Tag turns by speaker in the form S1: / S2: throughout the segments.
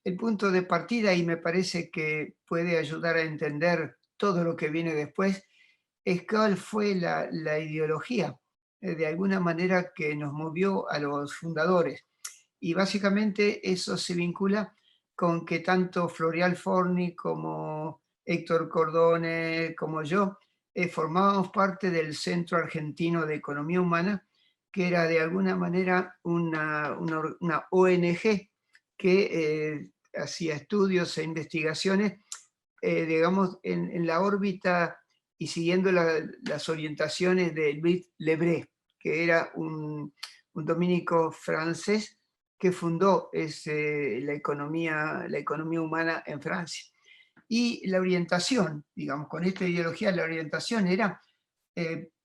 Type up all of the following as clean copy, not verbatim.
S1: el punto de partida, y me parece que puede ayudar a entender todo lo que viene después, es cuál fue la ideología, de alguna manera que nos movió a los fundadores. Y básicamente eso se vincula con que tanto Floreal Forni como Héctor Cordone, como yo, formábamos parte del Centro Argentino de Economía Humana, que era de alguna manera una ONG que hacía estudios e investigaciones, digamos, en la órbita y siguiendo las orientaciones de Louis Le Bret, que era un dominico francés que fundó la economía humana en Francia. Y la orientación, digamos, con esta ideología, la orientación era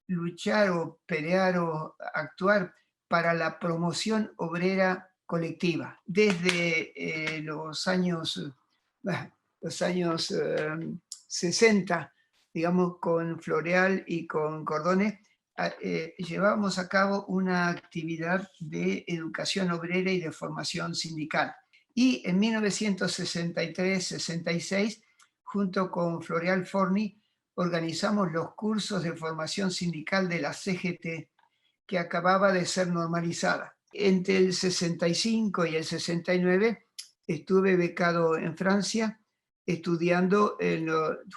S1: luchar o pelear o actuar para la promoción obrera colectiva. Desde los años 60, digamos, con Floreal y con Cordone, llevábamos a cabo una actividad de educación obrera y de formación sindical. Y en 1963-66, junto con Floreal Forni, organizamos los cursos de formación sindical de la CGT, que acababa de ser normalizada. Entre el 65 y el 69 estuve becado en Francia, estudiando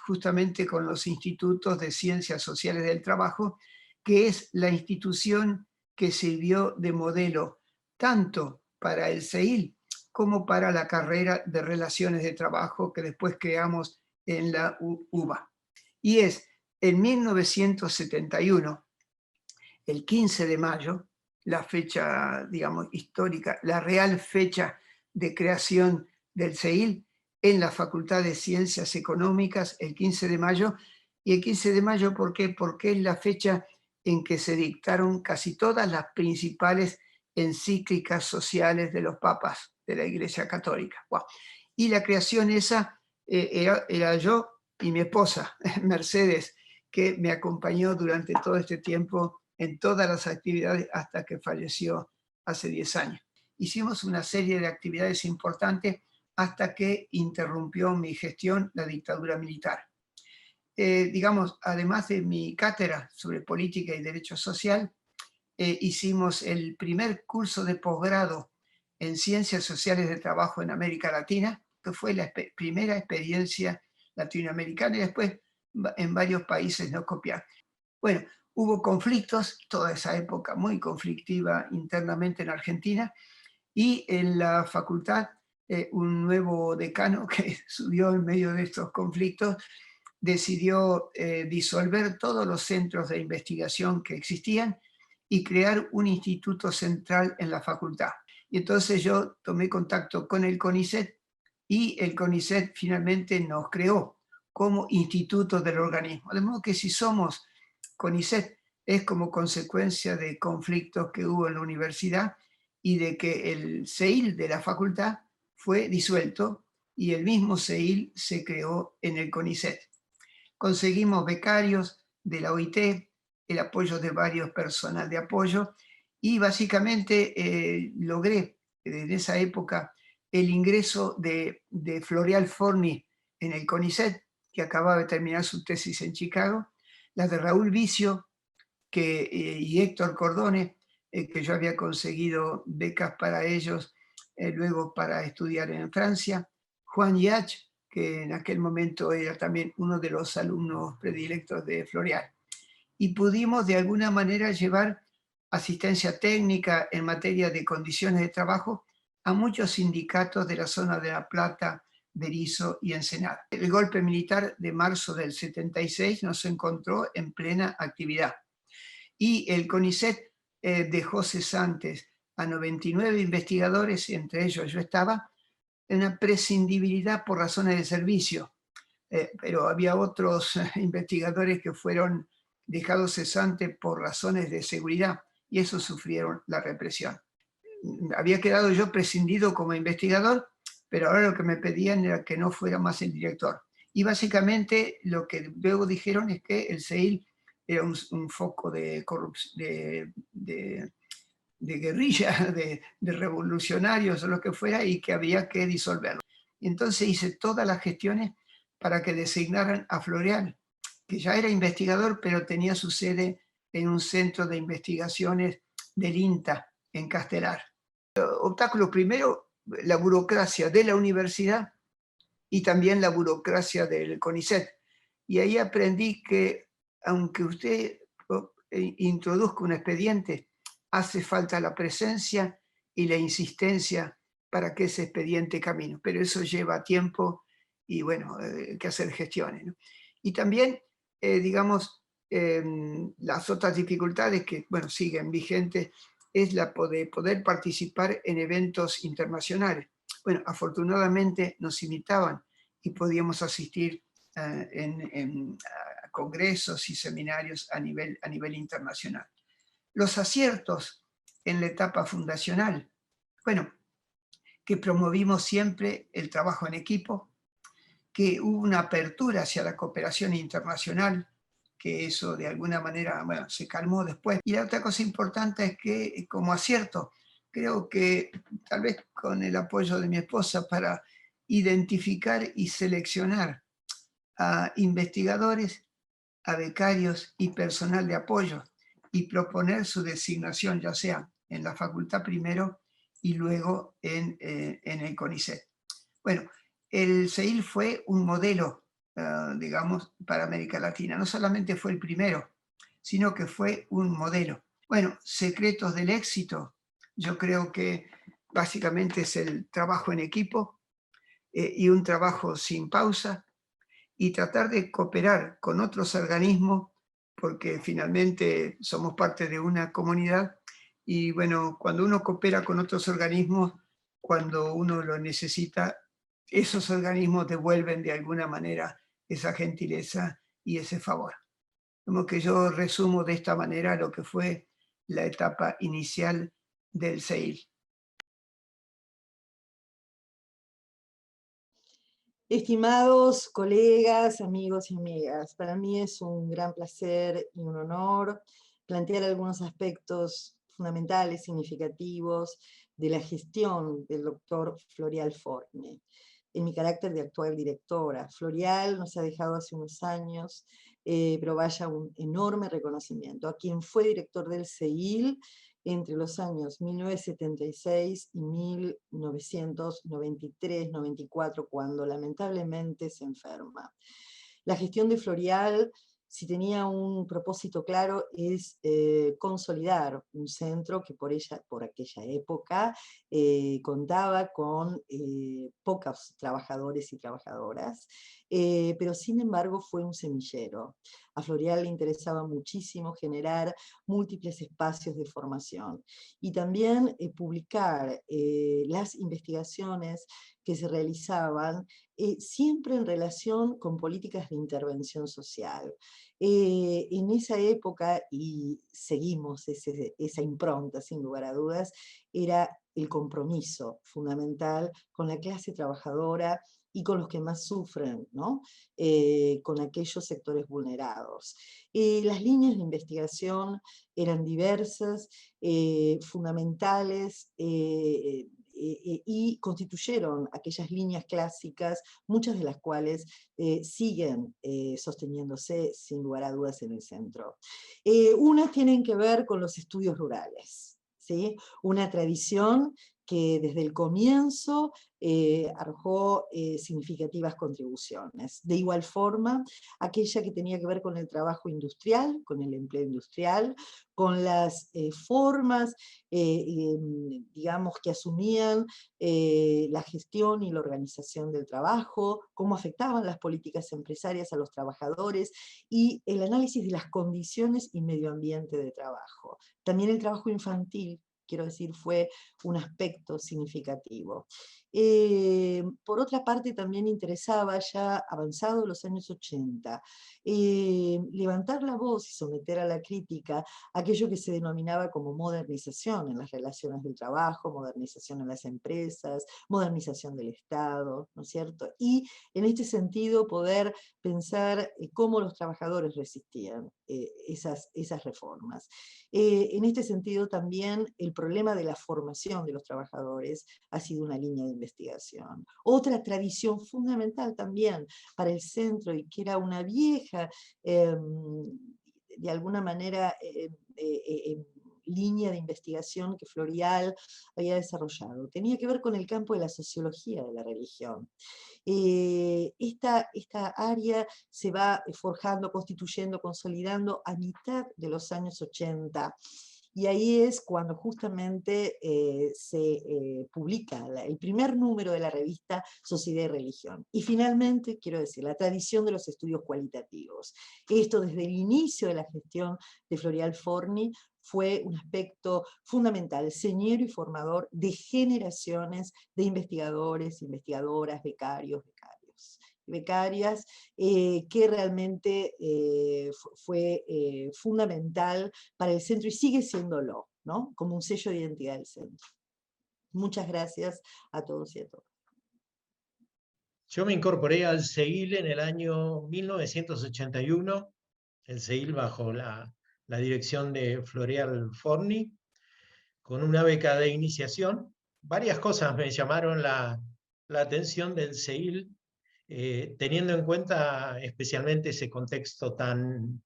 S1: justamente con los institutos de Ciencias Sociales del Trabajo, que es la institución que sirvió de modelo tanto para el CEIL como para la carrera de Relaciones de Trabajo que después creamos en la UBA. Y es en 1971, el 15 de mayo, la fecha, digamos, histórica, la real fecha de creación del CEIL en la Facultad de Ciencias Económicas, el 15 de mayo. Y el 15 de mayo, ¿por qué? Porque es la fecha en que se dictaron casi todas las principales encíclicas sociales de los papas de la Iglesia Católica. Wow. Y la creación esa era yo y mi esposa, Mercedes, que me acompañó durante todo este tiempo en todas las actividades hasta que falleció hace 10 años. Hicimos una serie de actividades importantes hasta que interrumpió mi gestión la dictadura militar. Digamos, además de mi cátedra sobre política y derecho social, hicimos el primer curso de posgrado en Ciencias Sociales de Trabajo en América Latina, que fue la primera experiencia latinoamericana, y después en varios países nos copiaron. Bueno, hubo conflictos, toda esa época muy conflictiva internamente en Argentina, y en la facultad un nuevo decano que subió en medio de estos conflictos decidió disolver todos los centros de investigación que existían y crear un instituto central en la facultad. Y entonces yo tomé contacto con el CONICET, y el CONICET finalmente nos creó como instituto del organismo. De modo que si somos CONICET es como consecuencia de conflictos que hubo en la universidad y de que el CEIL de la facultad fue disuelto y el mismo CEIL se creó en el CONICET. Conseguimos becarios de la OIT, el apoyo de varios personal de apoyo, y básicamente logré en esa época el ingreso de Floreal Forni en el CONICET, que acababa de terminar su tesis en Chicago, la de Raúl Vicio y Héctor Cordone, que yo había conseguido becas para ellos, luego para estudiar en Francia, Juan Yach, que en aquel momento era también uno de los alumnos predilectos de Floreal. Y pudimos de alguna manera llevar asistencia técnica en materia de condiciones de trabajo a muchos sindicatos de la zona de La Plata, Berisso y Ensenada. El golpe militar de marzo del 76 nos encontró en plena actividad, y el CONICET dejó cesantes a 99 investigadores, entre ellos yo estaba, en una prescindibilidad por razones de servicio, pero había otros investigadores que fueron dejados cesantes por razones de seguridad, y esos sufrieron la represión. Había quedado yo prescindido como investigador, pero ahora lo que me pedían era que no fuera más el director. Y básicamente lo que luego dijeron es que el CEIL era un foco de corrupción, de guerrilla, de revolucionarios o lo que fuera, y que había que disolverlo. Y entonces hice todas las gestiones para que designaran a Floreal, que ya era investigador, pero tenía su sede en un centro de investigaciones del INTA, en Castelar. Obstáculo primero, la burocracia de la universidad y también la burocracia del CONICET. Y ahí aprendí que aunque usted introduzca un expediente, hace falta la presencia y la insistencia para que ese expediente camine. Pero eso lleva tiempo y bueno, hay que hacer gestiones, ¿no? Y también, digamos, las otras dificultades que, bueno, siguen vigentes es la de poder participar en eventos internacionales. Bueno, afortunadamente nos invitaban y podíamos asistir a congresos y seminarios a nivel internacional. Los aciertos en la etapa fundacional, bueno, que promovimos siempre el trabajo en equipo, que hubo una apertura hacia la cooperación internacional, que eso de alguna manera, bueno, se calmó después. Y la otra cosa importante es que, como acierto, creo que tal vez con el apoyo de mi esposa para identificar y seleccionar a investigadores, a becarios y personal de apoyo y proponer su designación, ya sea en la facultad primero y luego en el CONICET. Bueno, el CEIL fue un modelo, digamos, para América Latina. No solamente fue el primero, sino que fue un modelo. Bueno, secretos del éxito, yo creo que básicamente es el trabajo en equipo y un trabajo sin pausa, y tratar de cooperar con otros organismos, porque finalmente somos parte de una comunidad, y bueno, cuando uno coopera con otros organismos, cuando uno lo necesita, esos organismos devuelven de alguna manera esa gentileza y ese favor. Como que yo resumo de esta manera lo que fue la etapa inicial del CEIL.
S2: Estimados colegas, amigos y amigas, para mí es un gran placer y un honor plantear algunos aspectos fundamentales, significativos de la gestión del doctor Floreal Forni. En mi carácter de actual directora, Floreal nos ha dejado hace unos años, pero vaya un enorme reconocimiento a quien fue director del CEIL entre los años 1976 y 1993-94, cuando lamentablemente se enferma. La gestión de Floreal, si tenía un propósito claro, es consolidar un centro que por aquella época contaba con pocos trabajadores y trabajadoras, pero sin embargo fue un semillero. A Floreal le interesaba muchísimo generar múltiples espacios de formación y también publicar las investigaciones que se realizaban siempre en relación con políticas de intervención social. En esa época, y seguimos esa impronta sin lugar a dudas, era el compromiso fundamental con la clase trabajadora y con los que más sufren, ¿no? Con aquellos sectores vulnerados. Las líneas de investigación eran diversas, fundamentales, y constituyeron aquellas líneas clásicas, muchas de las cuales siguen sosteniéndose sin lugar a dudas en el centro. Unas tienen que ver con los estudios rurales, ¿sí? Una tradición que desde el comienzo arrojó significativas contribuciones. De igual forma, aquella que tenía que ver con el trabajo industrial, con el empleo industrial, con las formas, digamos, que asumían la gestión y la organización del trabajo, cómo afectaban las políticas empresarias a los trabajadores y el análisis de las condiciones y medio ambiente de trabajo. También el trabajo infantil, quiero decir, fue un aspecto significativo. Por otra parte, también interesaba, ya avanzado los años 80, levantar la voz y someter a la crítica aquello que se denominaba como modernización en las relaciones del trabajo, modernización en las empresas, modernización del Estado, ¿no es cierto? Y en este sentido poder pensar cómo los trabajadores resistían esas reformas. En este sentido también el problema de la formación de los trabajadores ha sido una línea de investigación. Otra tradición fundamental también para el centro, y que era una vieja, de alguna manera, línea de investigación que Florial había desarrollado. Tenía que ver con el campo de la sociología de la religión. Esta área se va forjando, constituyendo, consolidando a mitad de los años 80. Y ahí es cuando justamente se publica el primer número de la revista Sociedad y Religión. Y finalmente, quiero decir, la tradición de los estudios cualitativos. Esto desde el inicio de la gestión de Florial Forni fue un aspecto fundamental, señero y formador de generaciones de investigadores, investigadoras, becarios, becarias, que realmente fue fundamental para el centro y sigue siéndolo, ¿no? Como un sello de identidad del centro. Muchas gracias a todos y a todas.
S3: Yo me incorporé al CEIL en el año 1981, el CEIL bajo la dirección de Florial Forni, con una beca de iniciación. Varias cosas me llamaron la atención del CEIL, teniendo en cuenta especialmente ese contexto tan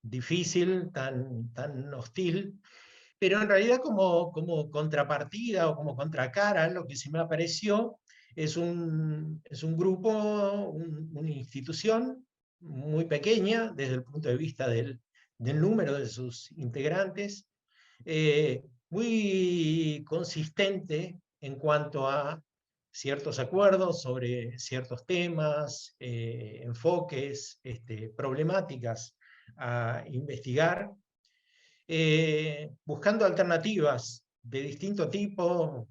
S3: difícil, tan hostil, pero en realidad como contrapartida o como contracara, lo que se me apareció es un grupo, una institución muy pequeña desde el punto de vista del número de sus integrantes, muy consistente en cuanto a ciertos acuerdos sobre ciertos temas, enfoques, problemáticas a investigar, buscando alternativas de distinto tipo,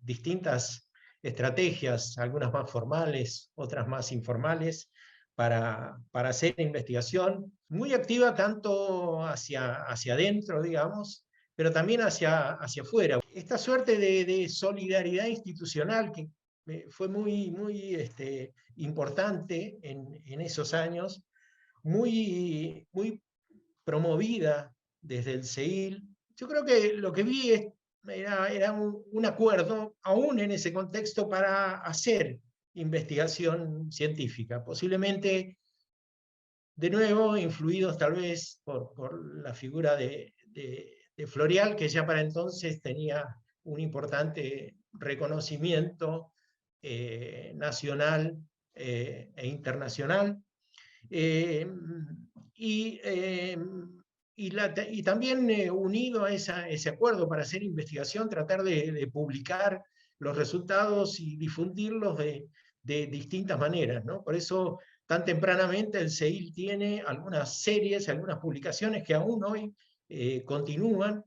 S3: distintas estrategias, algunas más formales, otras más informales, para hacer investigación, muy activa tanto hacia adentro, digamos, pero también hacia afuera. Esta suerte de solidaridad institucional que fue muy importante en esos años, muy promovida desde el CEIL. Yo creo que lo que vi era un acuerdo, aún en ese contexto, para hacer investigación científica, posiblemente, de nuevo, influidos tal vez por la figura de Florial, que ya para entonces tenía un importante reconocimiento nacional e internacional. Y también unido a ese acuerdo para hacer investigación, tratar de publicar los resultados y difundirlos de distintas maneras, ¿no? Por eso, tan tempranamente, el CEIL tiene algunas series, algunas publicaciones que aún hoy continúan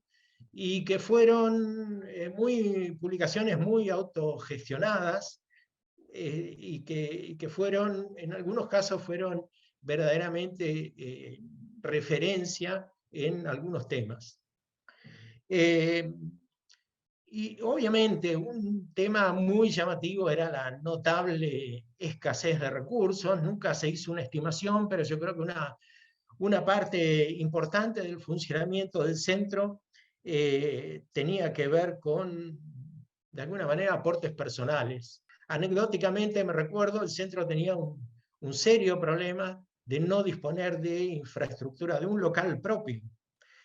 S3: y que fueron publicaciones muy autogestionadas, y que fueron, en algunos casos, fueron verdaderamente referencia en algunos temas. Y obviamente un tema muy llamativo era la notable escasez de recursos. Nunca se hizo una estimación, pero yo creo que una parte importante del funcionamiento del centro tenía que ver con, de alguna manera, aportes personales. Anecdóticamente me recuerdo, el centro tenía un serio problema de no disponer de infraestructura, de un local propio.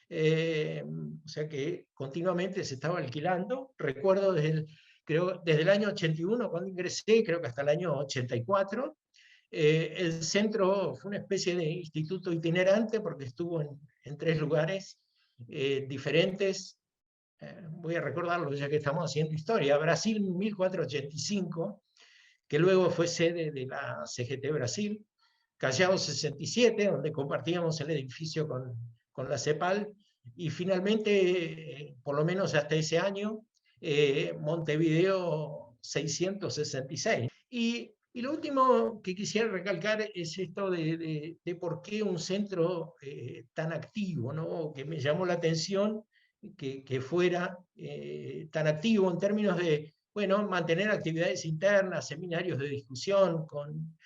S3: O sea que continuamente se estaba alquilando. Recuerdo desde el año 81, cuando ingresé, creo que hasta el año 84, el centro fue una especie de instituto itinerante porque estuvo en 3 lugares diferentes. Voy a recordarlo ya que estamos haciendo historia. Brasil 1485, que luego fue sede de la CGT Brasil. Callao 67, donde compartíamos el edificio con la CEPAL. Y finalmente, por lo menos hasta ese año, Montevideo 666. Y lo último que quisiera recalcar es esto de por qué un centro tan activo, ¿no? Que me llamó la atención que fuera tan activo en términos de, bueno, mantener actividades internas, seminarios de discusión con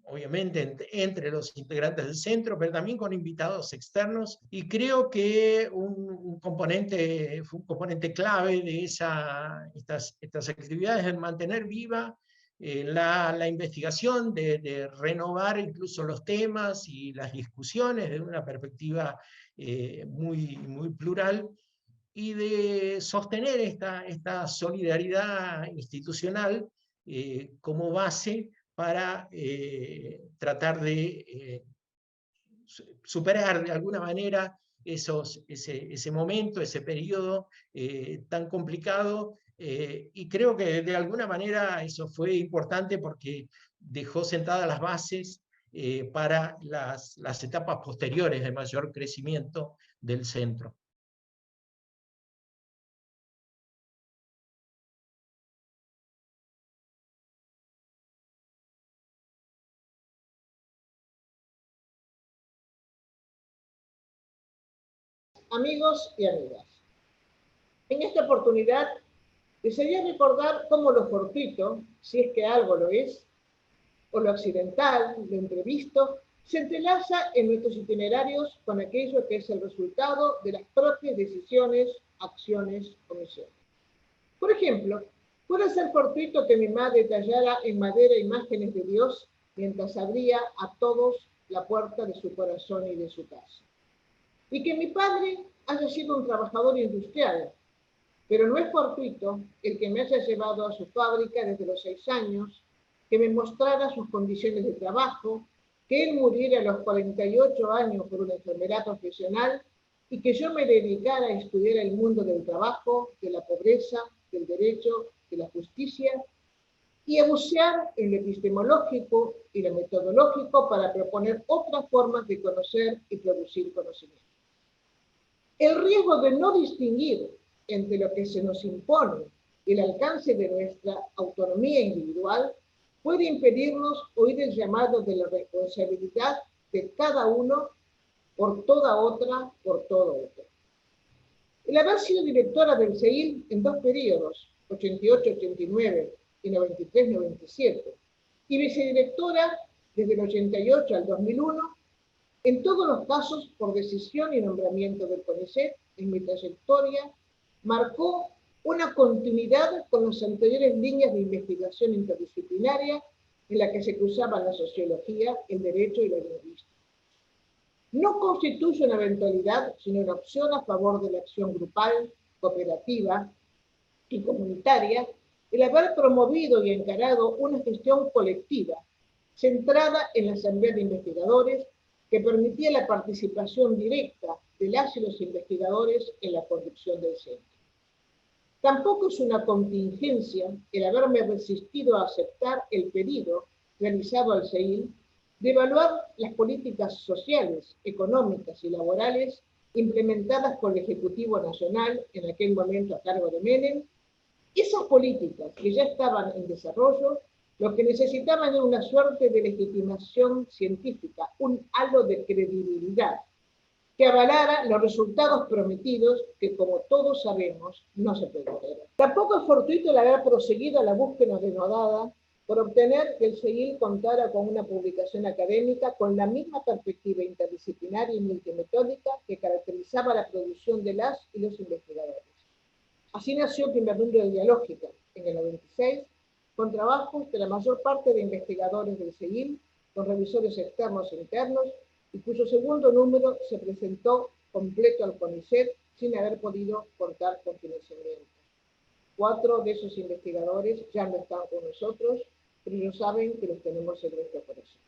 S3: obviamente entre los integrantes del centro, pero también con invitados externos, y creo que fue un componente clave de estas actividades, en mantener viva la investigación, de renovar incluso los temas y las discusiones de una perspectiva muy plural, y de sostener esta solidaridad institucional como base para tratar de superar de alguna manera ese momento, ese periodo tan complicado, y creo que de alguna manera eso fue importante porque dejó sentadas las bases para las etapas posteriores de mayor crecimiento del centro.
S4: Amigos y amigas, en esta oportunidad desearía recordar cómo lo fortuito, si es que algo lo es, o lo accidental, lo imprevisto, se entrelaza en nuestros itinerarios con aquello que es el resultado de las propias decisiones, acciones, omisiones. Por ejemplo, puede ser fortuito que mi madre tallara en madera imágenes de Dios mientras abría a todos la puerta de su corazón y de su casa. Y que mi padre haya sido un trabajador industrial, pero no es fortuito el que me haya llevado a su fábrica desde los 6 años, que me mostrara sus condiciones de trabajo, que él muriera a los 48 años por una enfermedad profesional y que yo me dedicara a estudiar el mundo del trabajo, de la pobreza, del derecho, de la justicia, y a bucear en lo epistemológico y lo metodológico para proponer otras formas de conocer y producir conocimiento. El riesgo de no distinguir entre lo que se nos impone y el alcance de nuestra autonomía individual puede impedirnos oír el llamado de la responsabilidad de cada uno por toda otra, por todo otro. El haber sido directora del CEIL en 2 periodos, 88-89 y 93-97, y vicedirectora desde el 88 al 2001, en todos los casos por decisión y nombramiento del CONICET, en mi trayectoria, marcó una continuidad con las anteriores líneas de investigación interdisciplinaria en la que se cruzaban la sociología, el derecho y la lingüística. No constituye una eventualidad, sino una opción a favor de la acción grupal, cooperativa y comunitaria, el haber promovido y encarado una gestión colectiva centrada en la asamblea de investigadores que permitía la participación directa de las y los investigadores en la conducción del centro. Tampoco es una contingencia el haberme resistido a aceptar el pedido realizado al CEIL de evaluar las políticas sociales, económicas y laborales implementadas por el Ejecutivo Nacional, en aquel momento a cargo de Menem. Esas políticas que ya estaban en desarrollo, lo que necesitaban era una suerte de legitimación científica, un halo de credibilidad que avalara los resultados prometidos que, como todos sabemos, no se produjeron. Tampoco es fortuito el haber proseguido a la búsqueda denodada por obtener que el CEIL contara con una publicación académica con la misma perspectiva interdisciplinaria y multimetódica que caracterizaba la producción de las y los investigadores. Así nació el primer número de Dialógica, en el 96, con trabajos de la mayor parte de investigadores del CEIL, con revisores externos e internos, y cuyo segundo número se presentó completo al CONICET sin haber podido contar con financiamiento. 4 de esos investigadores ya no están con nosotros, pero ellos saben que los tenemos en nuestro corazón.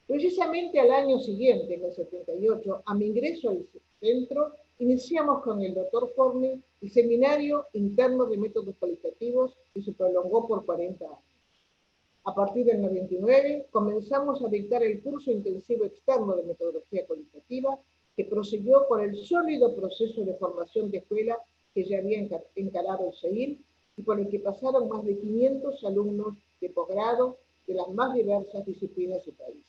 S4: Precisamente al año siguiente, en el 78, a mi ingreso al centro, iniciamos con el Dr. Forni el seminario interno de métodos cualitativos que se prolongó por 40 años. A partir del 99 comenzamos a dictar el curso intensivo externo de metodología cualitativa que prosiguió con el sólido proceso de formación de escuela que ya había encarado el CEIL y por el que pasaron más de 500 alumnos de posgrado de las más diversas disciplinas y países.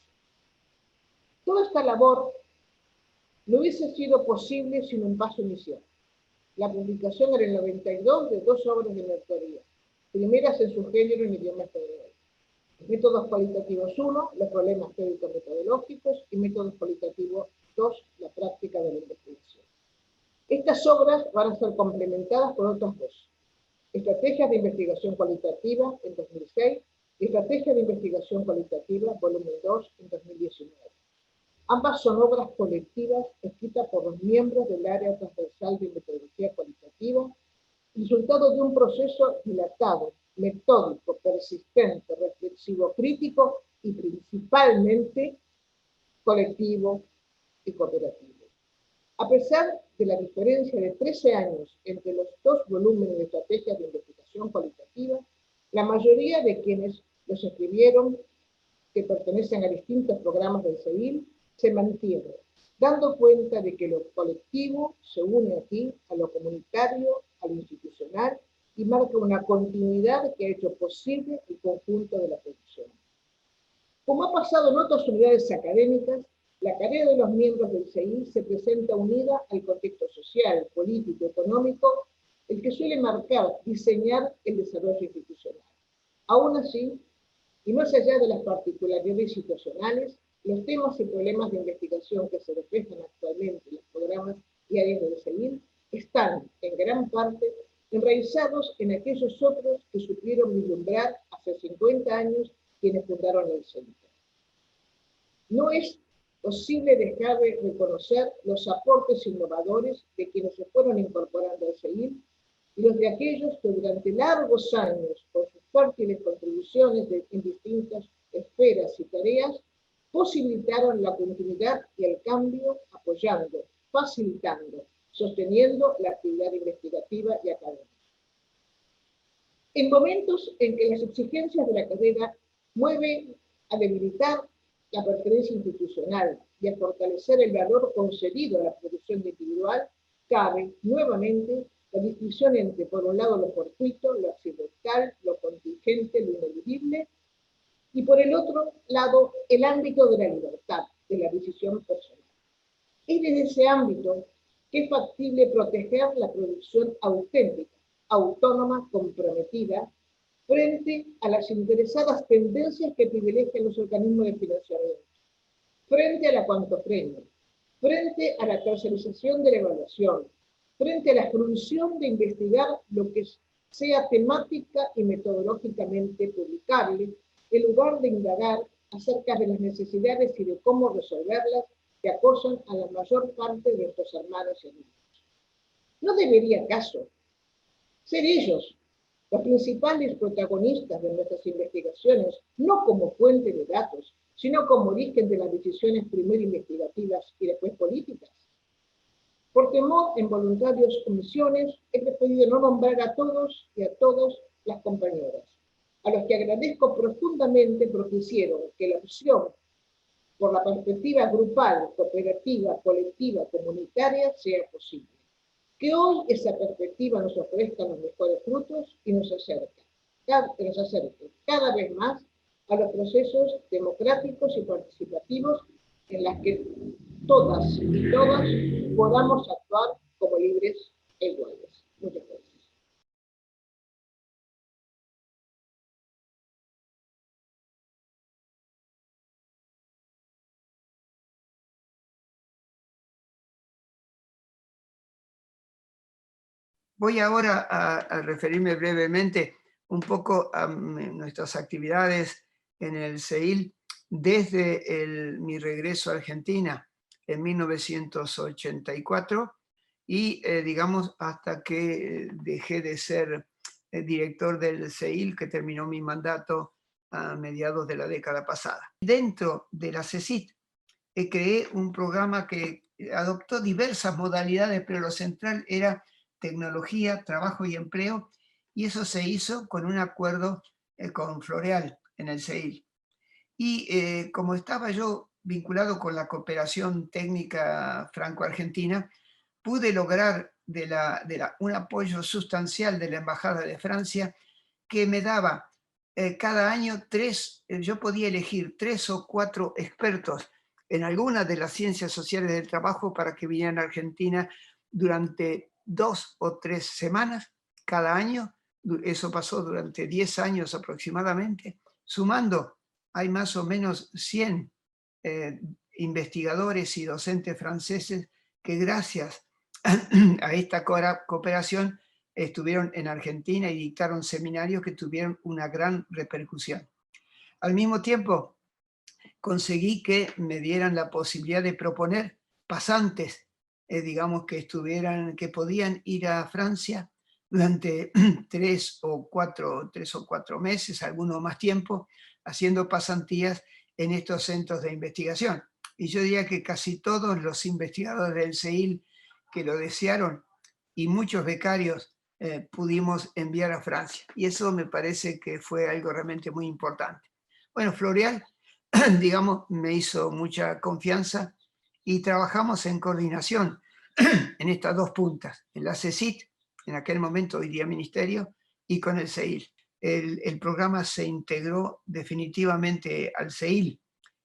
S4: Toda esta labor no hubiese sido posible sin un paso inicial. La publicación en el 92 de 2 obras de mi autoría, primeras en su género en idioma español. Métodos cualitativos 1, los problemas teórico-metodológicos, y métodos cualitativos 2, la práctica de la investigación. Estas obras van a ser complementadas por otras dos. Estrategias de investigación cualitativa en 2006 y Estrategia de investigación cualitativa, volumen 2, en 2019. Ambas son obras colectivas escritas por los miembros del área transversal de metodología cualitativa, resultado de un proceso dilatado, metódico, persistente, reflexivo, crítico y principalmente colectivo y cooperativo. A pesar de la diferencia de 13 años entre los dos volúmenes de estrategias de investigación cualitativa, la mayoría de quienes los escribieron, que pertenecen a distintos programas del CEIL, se mantienen, dando cuenta de que lo colectivo se une aquí a lo comunitario, a lo institucional, y marca una continuidad que ha hecho posible el conjunto de la producción. Como ha pasado en otras unidades académicas, la carrera de los miembros del CEIL se presenta unida al contexto social, político, económico, el que suele marcar, diseñar el desarrollo institucional. Aún así, y más allá de las particularidades situacionales, los temas y problemas de investigación que se reflejan actualmente en los programas y áreas del CEIL están, en gran parte, enraizados en aquellos otros que supieron vislumbrar hace 50 años quienes fundaron el centro. No es posible dejar de reconocer los aportes innovadores de quienes se fueron incorporando al CEIL y los de aquellos que durante largos años, por sus fértiles contribuciones en distintas esferas y tareas, posibilitaron la continuidad y el cambio, apoyando, facilitando, sosteniendo la actividad investigativa y académica. En momentos en que las exigencias de la carrera mueven a debilitar la pertenencia institucional y a fortalecer el valor concedido a la producción individual, cabe nuevamente la distinción entre, por un lado, lo fortuito, lo accidental, lo contingente, lo ineludible, y por el otro lado, el ámbito de la libertad, de la decisión personal. Es desde ese ámbito que es factible proteger la producción auténtica, autónoma, comprometida, frente a las interesadas tendencias que privilegian los organismos de financiamiento, frente a la cuantofrenia, frente a la tercerización de la evaluación, frente a la fruición de investigar lo que sea temática y metodológicamente publicable, en lugar de indagar acerca de las necesidades y de cómo resolverlas que acosan a la mayor parte de nuestros hermanos y amigos. ¿No debería acaso ser ellos los principales protagonistas de nuestras investigaciones, no como fuente de datos, sino como origen de las decisiones primero investigativas y después políticas? Por temor en voluntarias omisiones, he preferido no nombrar a todos y a todas las compañeras, a los que agradezco profundamente porque hicieron que la opción por la perspectiva grupal, cooperativa, colectiva, comunitaria sea posible. Que hoy esa perspectiva nos ofrezca los mejores frutos y nos acerque cada vez más a los procesos democráticos y participativos en las que todas y todas podamos actuar como libres e iguales. Muchas gracias.
S1: Voy ahora a referirme brevemente un poco a nuestras actividades en el CEIL desde mi regreso a Argentina en 1984 y digamos hasta que dejé de ser director del CEIL, que terminó mi mandato a mediados de la década pasada. Dentro de la CECIT creé un programa que adoptó diversas modalidades, pero lo central era tecnología, trabajo y empleo, y eso se hizo con un acuerdo con Floreal en el CEIL. Y como estaba yo vinculado con la cooperación técnica franco-argentina, pude lograr un apoyo sustancial de la Embajada de Francia, que me daba cada año yo podía elegir 3 o 4 expertos en algunas de las ciencias sociales del trabajo para que vinieran a Argentina durante 2 o 3 semanas cada año. Eso pasó durante 10 años aproximadamente, Sumando, hay más o menos 100 investigadores y docentes franceses que gracias a esta cooperación estuvieron en Argentina y dictaron seminarios que tuvieron una gran repercusión. Al mismo tiempo, conseguí que me dieran la posibilidad de proponer pasantes, digamos, que podían ir a Francia durante 3 o 4 meses, algunos más tiempo, haciendo pasantías en estos centros de investigación. Y yo diría que casi todos los investigadores del CEIL que lo desearon y muchos becarios pudimos enviar a Francia. Y eso me parece que fue algo realmente muy importante. Bueno, Floreal, digamos, me hizo mucha confianza y trabajamos en coordinación en estas dos puntas, en la CECIT, en aquel momento hoy día Ministerio, y con el CEIL. El programa se integró definitivamente al CEIL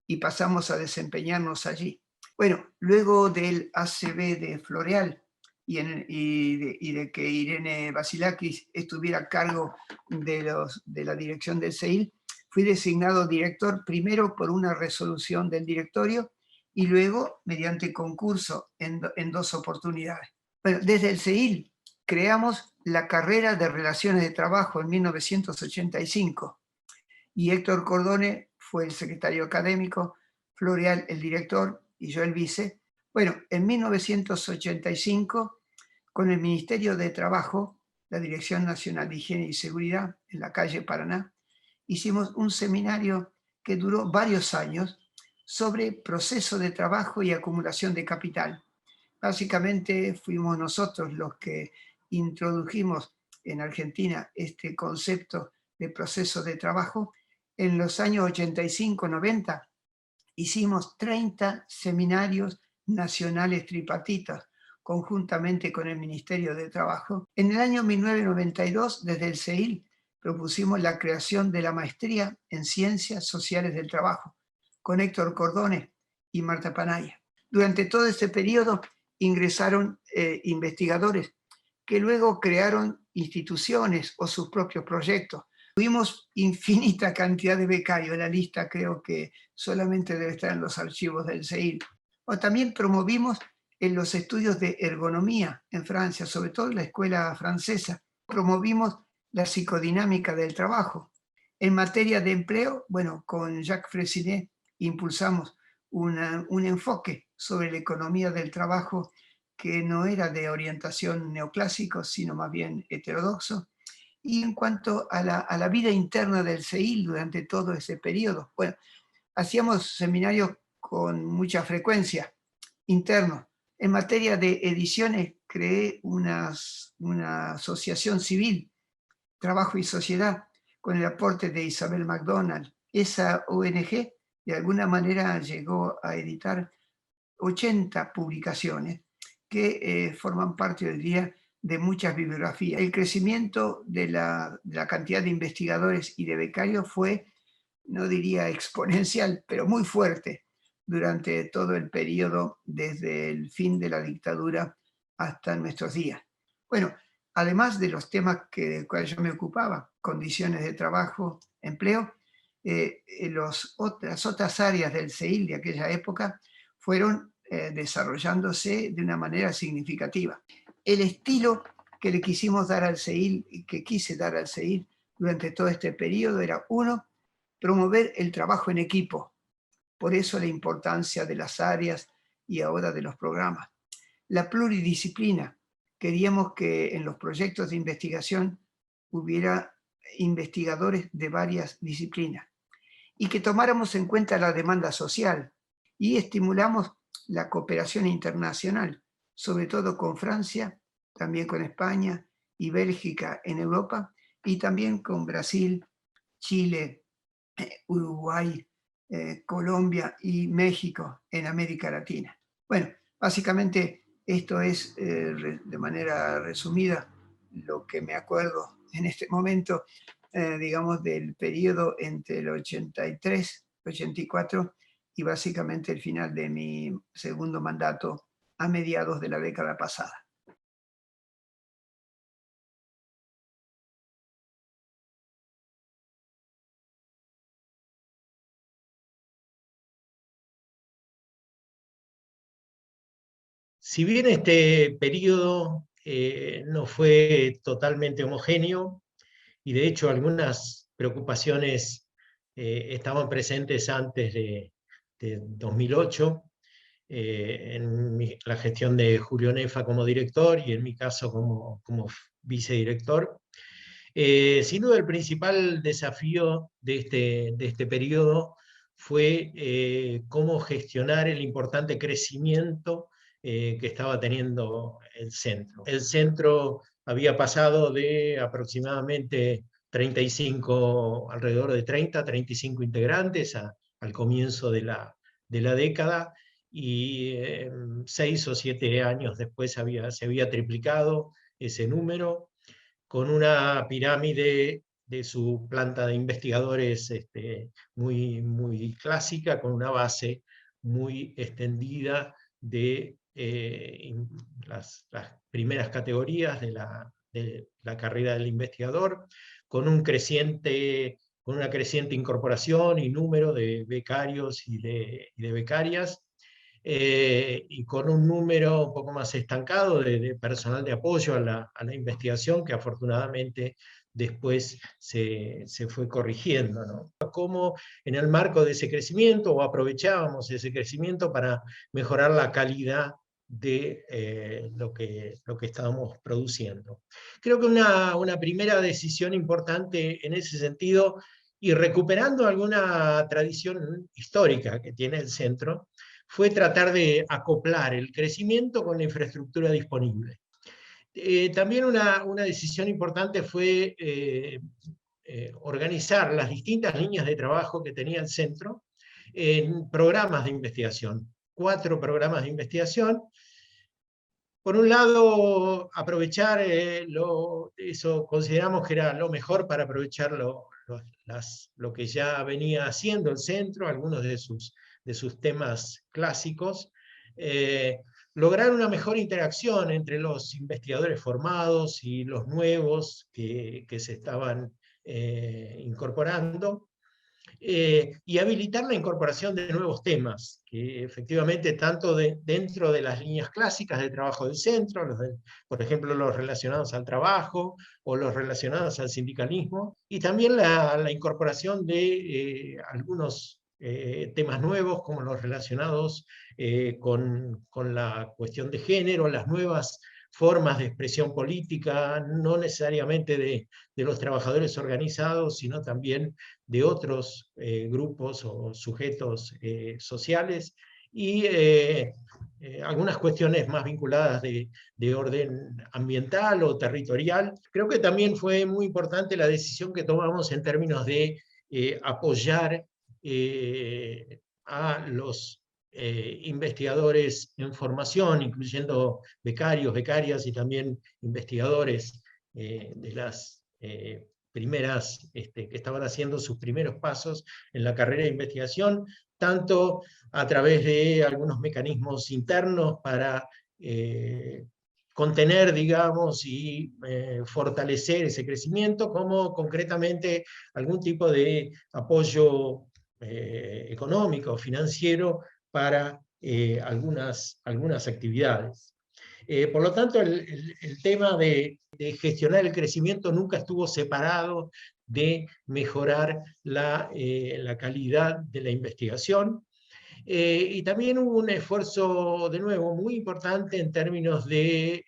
S1: y pasamos a desempeñarnos allí. Bueno, luego del ACB de Floreal y de que Irene Vasilakis estuviera a cargo de la dirección del CEIL, fui designado director primero por una resolución del directorio y luego mediante concurso en 2 oportunidades. Bueno, desde el CEIL creamos la carrera de Relaciones de Trabajo en 1985 y Héctor Cordone fue el secretario académico, Floreal el director y yo el vice. Bueno, en 1985, con el Ministerio de Trabajo, la Dirección Nacional de Higiene y Seguridad, en la calle Paraná, hicimos un seminario que duró varios años sobre proceso de trabajo y acumulación de capital. Básicamente fuimos nosotros los que introdujimos en Argentina este concepto de proceso de trabajo. En los años 85-90 hicimos 30 seminarios nacionales tripartitas conjuntamente con el Ministerio de Trabajo. En el año 1992, desde el CEIL, propusimos la creación de la maestría en Ciencias Sociales del Trabajo, con Héctor Cordone y Marta Panaya. Durante todo este periodo ingresaron investigadores que luego crearon instituciones o sus propios proyectos. Tuvimos infinita cantidad de becarios, la lista creo que solamente debe estar en los archivos del CEIL. O también promovimos en los estudios de ergonomía en Francia, sobre todo en la escuela francesa. Promovimos la psicodinámica del trabajo. En materia de empleo, bueno, con Jacques Freycinet impulsamos un enfoque sobre la economía del trabajo que no era de orientación neoclásico, sino más bien heterodoxo. Y en cuanto a la vida interna del CEIL durante todo ese periodo, bueno, hacíamos seminarios con mucha frecuencia, internos. En materia de ediciones, creé una asociación civil, Trabajo y Sociedad, con el aporte de Isabel McDonald. Esa ONG, de alguna manera, llegó a editar 80 publicaciones que forman parte hoy día de muchas bibliografías. El crecimiento de la cantidad de investigadores y de becarios fue, no diría exponencial, pero muy fuerte durante todo el periodo desde el fin de la dictadura hasta nuestros días. Bueno, además de los temas de los cuales yo me ocupaba, condiciones de trabajo, empleo, las otras áreas del CEIL de aquella época fueron desarrollándose de una manera significativa. El estilo que le quisimos dar al CEIL, que quise dar al CEIL durante todo este periodo era, uno, promover el trabajo en equipo. Por eso la importancia de las áreas y ahora de los programas. La pluridisciplina. Queríamos que en los proyectos de investigación hubiera investigadores de varias disciplinas y que tomáramos en cuenta la demanda social y estimulamos la cooperación internacional, sobre todo con Francia, también con España y Bélgica en Europa, y también con Brasil, Chile, Uruguay, Colombia y México en América Latina. Bueno, básicamente esto es, de manera resumida, lo que me acuerdo en este momento, digamos, del periodo entre el 83, 84 y básicamente el final de mi segundo mandato a mediados de la década pasada.
S3: Si bien este periodo no fue totalmente homogéneo, y de hecho algunas preocupaciones estaban presentes antes de 2008, en la gestión de Julio Nefa como director y en mi caso como vicedirector. Sin duda el principal desafío de este periodo fue cómo gestionar el importante crecimiento que estaba teniendo el centro. El centro había pasado de aproximadamente 35, alrededor de 30, 35 integrantes al comienzo de la década, y 6 o 7 años después se había triplicado ese número, con una pirámide de su planta de investigadores muy clásica, con una base muy extendida de las primeras categorías de la carrera del investigador, con una creciente incorporación y número de becarios y de becarias, y con un número un poco más estancado de personal de apoyo a la investigación, que afortunadamente después se fue corrigiendo, ¿no? Cómo en el marco de ese crecimiento, o aprovechábamos ese crecimiento para mejorar la calidad de lo que estábamos produciendo. Creo que una primera decisión importante en ese sentido, y recuperando alguna tradición histórica que tiene el centro, fue tratar de acoplar el crecimiento con la infraestructura disponible. También una decisión importante fue organizar las distintas líneas de trabajo que tenía el centro en programas de investigación. 4 programas de investigación. Por un lado, aprovechar eso consideramos que era lo mejor para aprovechar lo que ya venía haciendo el centro, algunos de sus temas clásicos, lograr una mejor interacción entre los investigadores formados y los nuevos que se estaban incorporando, y habilitar la incorporación de nuevos temas, que efectivamente tanto dentro de las líneas clásicas de trabajo del centro, por ejemplo los relacionados al trabajo o los relacionados al sindicalismo, y también la incorporación de algunos temas nuevos, como los relacionados con la cuestión de género, las nuevas formas de expresión política, no necesariamente de los trabajadores organizados, sino también de otros grupos o sujetos sociales, y algunas cuestiones más vinculadas de orden ambiental o territorial. Creo que también fue muy importante la decisión que tomamos en términos de apoyar a los investigadores en formación, incluyendo becarios, becarias y también investigadores de las primeras, que estaban haciendo sus primeros pasos en la carrera de investigación, tanto a través de algunos mecanismos internos para contener, digamos, y fortalecer ese crecimiento, como concretamente algún tipo de apoyo económico, financiero, para algunas actividades. Por lo tanto, el tema de gestionar el crecimiento nunca estuvo separado de mejorar la calidad de la investigación. Y también hubo un esfuerzo, de nuevo, muy importante en términos de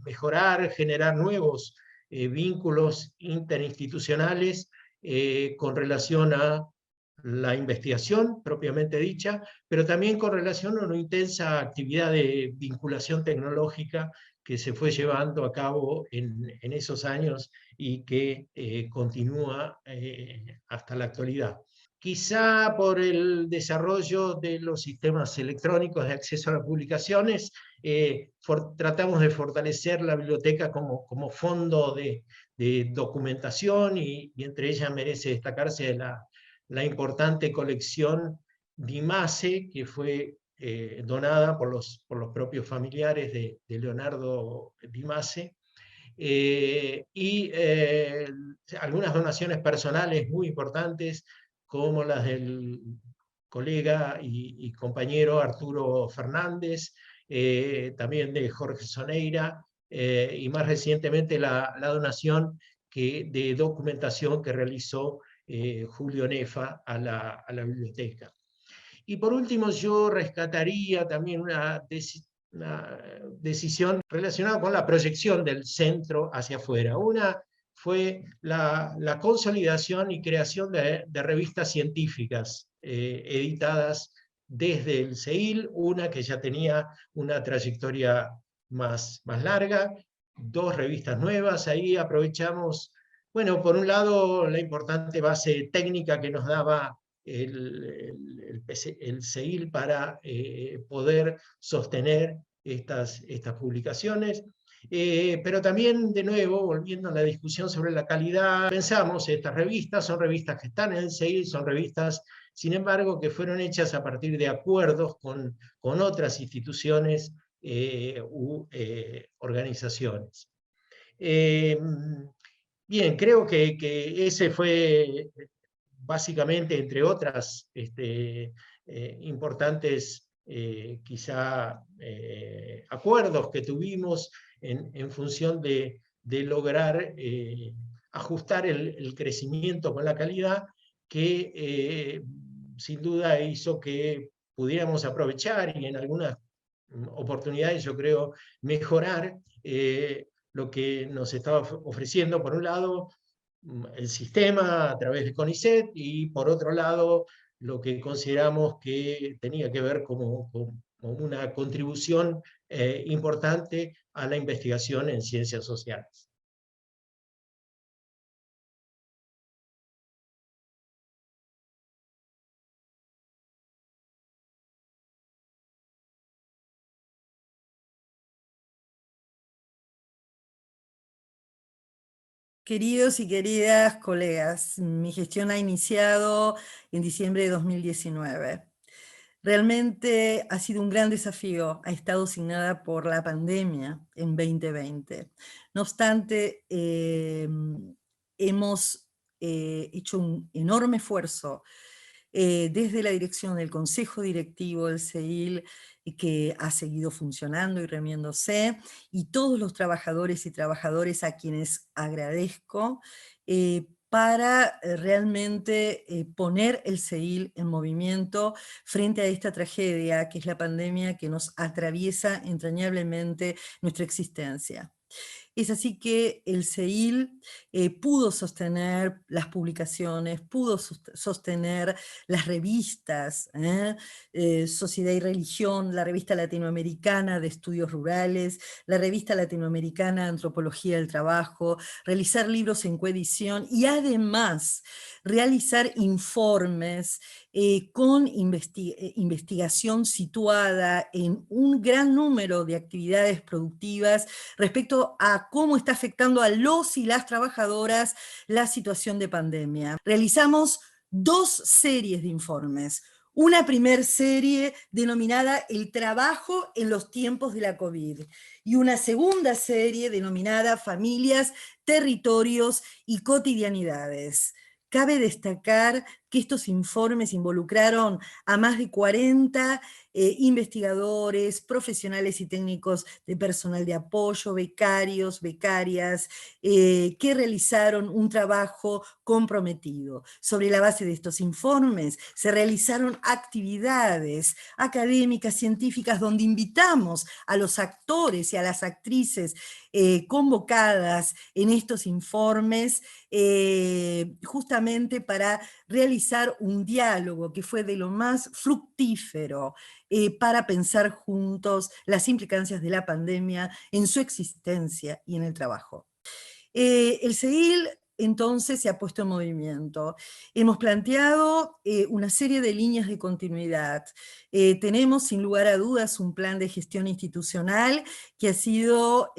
S3: mejorar, generar nuevos vínculos interinstitucionales con relación a la investigación propiamente dicha, pero también con relación a una intensa actividad de vinculación tecnológica que se fue llevando a cabo en esos años y que continúa hasta la actualidad. Quizá por el desarrollo de los sistemas electrónicos de acceso a las publicaciones, tratamos de fortalecer la biblioteca como fondo de documentación, y entre ellas merece destacarse la importante colección DIMASE, que fue donada por los propios familiares de Leonardo DIMASE, y algunas donaciones personales muy importantes, como las del colega y compañero Arturo Fernández, también de Jorge Soneira, y más recientemente la donación de documentación que realizó Julio Nefa a la biblioteca. Y por último, yo rescataría también una decisión relacionada con la proyección del centro hacia afuera. Una fue la consolidación y creación de revistas científicas editadas desde el CEIL, una que ya tenía una trayectoria más larga, 2 revistas nuevas. Ahí aprovechamos, bueno, por un lado, la importante base técnica que nos daba el CEIL para poder sostener estas publicaciones. Pero también, de nuevo, volviendo a la discusión sobre la calidad, pensamos, estas revistas son revistas que están en el CEIL, son revistas, sin embargo, que fueron hechas a partir de acuerdos con otras instituciones u organizaciones. Bien, creo que ese fue básicamente, entre otras importantes quizá acuerdos que tuvimos en función de lograr ajustar el crecimiento con la calidad, que sin duda hizo que pudiéramos aprovechar y en algunas oportunidades, yo creo, mejorar lo que nos estaba ofreciendo, por un lado, el sistema a través de CONICET, y por otro lado, lo que consideramos que tenía que ver como una contribución importante a la investigación en ciencias sociales.
S2: Queridos y queridas colegas, mi gestión ha iniciado en diciembre de 2019. Realmente ha sido un gran desafío, ha estado signada por la pandemia en 2020. No obstante, hemos hecho un enorme esfuerzo desde la dirección del Consejo Directivo del CEIL, que ha seguido funcionando y remiéndose, y todos los trabajadores y trabajadoras a quienes agradezco, para realmente poner el CEIL en movimiento frente a esta tragedia que es la pandemia que nos atraviesa entrañablemente nuestra existencia. Es así que el CEIL pudo sostener las publicaciones, pudo sostener las revistas, Sociedad y Religión, la revista latinoamericana de estudios rurales, la revista latinoamericana de Antropología del Trabajo, realizar libros en coedición y además realizar informes con investigación situada en un gran número de actividades productivas respecto a cómo está afectando a los y las trabajadoras la situación de pandemia. Realizamos 2 series de informes. Una primera serie denominada El trabajo en los tiempos de la COVID y una segunda serie denominada Familias, territorios y cotidianidades. Cabe destacar que estos informes involucraron a más de 40 investigadores, profesionales y técnicos de personal de apoyo, becarios, becarias, que realizaron un trabajo comprometido. Sobre la base de estos informes se realizaron actividades académicas, científicas, donde invitamos a los actores y a las actrices convocadas en estos informes justamente para realizar un diálogo que fue de lo más fructífero para pensar juntos las implicancias de la pandemia en su existencia y en el trabajo. El CEIL entonces se ha puesto en movimiento. Hemos planteado una serie de líneas de continuidad. Tenemos sin lugar a dudas un plan de gestión institucional que ha sido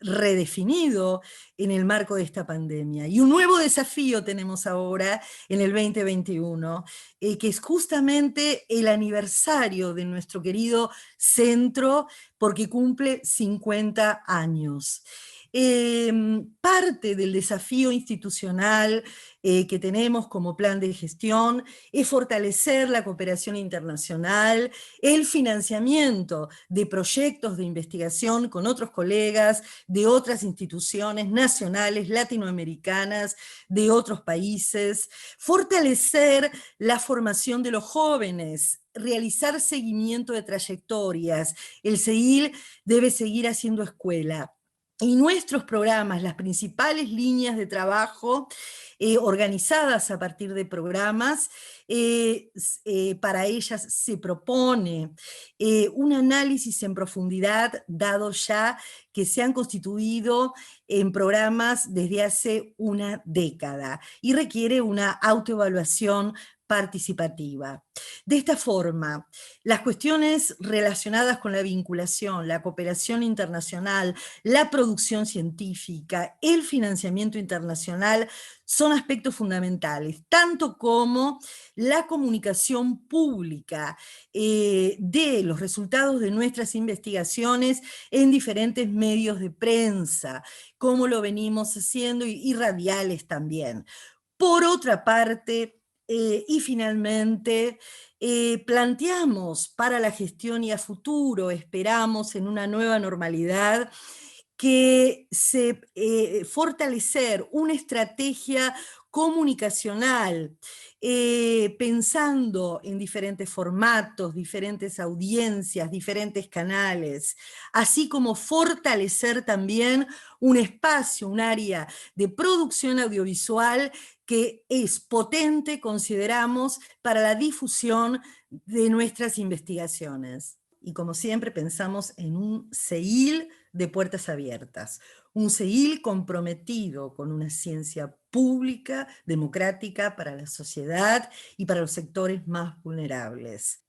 S2: redefinido en el marco de esta pandemia. Y un nuevo desafío tenemos ahora en el 2021, que es justamente el aniversario de nuestro querido centro, porque cumple 50 años. Parte del desafío institucional que tenemos como plan de gestión es fortalecer la cooperación internacional, el financiamiento de proyectos de investigación con otros colegas de otras instituciones nacionales, latinoamericanas, de otros países, fortalecer la formación de los jóvenes, realizar seguimiento de trayectorias. El CEIL debe seguir haciendo escuela. Y nuestros programas, las principales líneas de trabajo organizadas a partir de programas, para ellas se propone un análisis en profundidad, dado ya que se han constituido en programas desde hace una década y requiere una autoevaluación participativa. De esta forma, las cuestiones relacionadas con la vinculación, la cooperación internacional, la producción científica, el financiamiento internacional son aspectos fundamentales, tanto como la comunicación pública de los resultados de nuestras investigaciones en diferentes medios de prensa, como lo venimos haciendo, y radiales también. Por otra parte, y finalmente, planteamos para la gestión y a futuro, esperamos en una nueva normalidad, que fortalecer una estrategia comunicacional, pensando en diferentes formatos, diferentes audiencias, diferentes canales, así como fortalecer también un espacio, un área de producción audiovisual que es potente, consideramos, para la difusión de nuestras investigaciones. Y como siempre pensamos en un CEIL de puertas abiertas, un CEIL comprometido con una ciencia pública, democrática para la sociedad y para los sectores más vulnerables.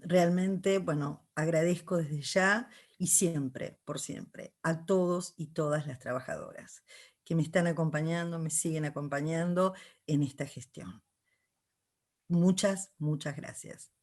S2: Realmente, bueno, agradezco desde ya y siempre, por siempre, a todos y todas las trabajadoras que me están acompañando, me siguen acompañando en esta gestión. Muchas, muchas gracias.